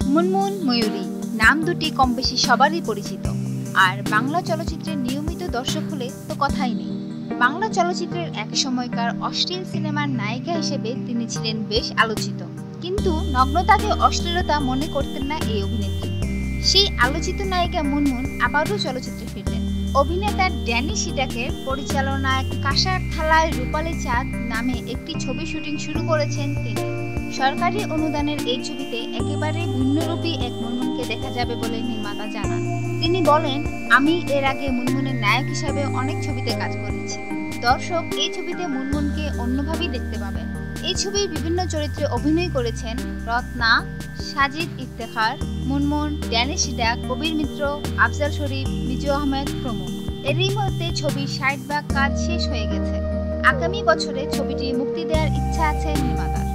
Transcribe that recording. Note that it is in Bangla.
মুনমুন, ময়ূরী নাম দুটি কম বেশি সবারই পরিচিত। আর বাংলা চলচ্চিত্রের নিয়মিত দর্শক হলে তো কথাই নেই। বাংলা চলচ্চিত্রের এক সময়কার অশ্লীল সিনেমার নায়িকা হিসেবে তিনি ছিলেন বেশ আলোচিত। কিন্তু নগ্নতাকে অশ্লীলতা মনে করতেন না এই অভিনেত্রী। সেই আলোচিত নায়িকা মুনমুন আবারও চলচ্চিত্রে ফিরলেন। অভিনেতা ড্যানি সিডাকের পরিচালনায় কাঁসার থালায় রূপালী চাঁদ নামে একটি ছবি শুটিং শুরু করেছেন তিনি। সরকারি অনুদানের এই ছবিতে একেবারে ভিন্নরূপী এক মুনমুনকে দেখা যাবে বলে নির্মাতা জানান। তিনি বলেন, আমি এর আগে মুনমুনের নায়ক হিসাবে অনেক ছবিতে কাজ করেছি। দর্শক এই ছবিতে মুনমুনকে অন্যভাবেই দেখতে পাবেন। এই ছবির বিভিন্ন চরিত্রে অভিনয় করেছেন রত্না, সাজিদ ইফতেখার, মুনমুন, ড্যানি সিডাক, কবির মিত্র, আফজাল শরীফ, মিজু আহমেদ প্রমুখ। এরই মধ্যে ছবির 60 ভাগ কাজ শেষ হয়ে গেছে। আগামী বছরে ছবিটি মুক্তি দেওয়ার ইচ্ছা আছে নির্মাতার।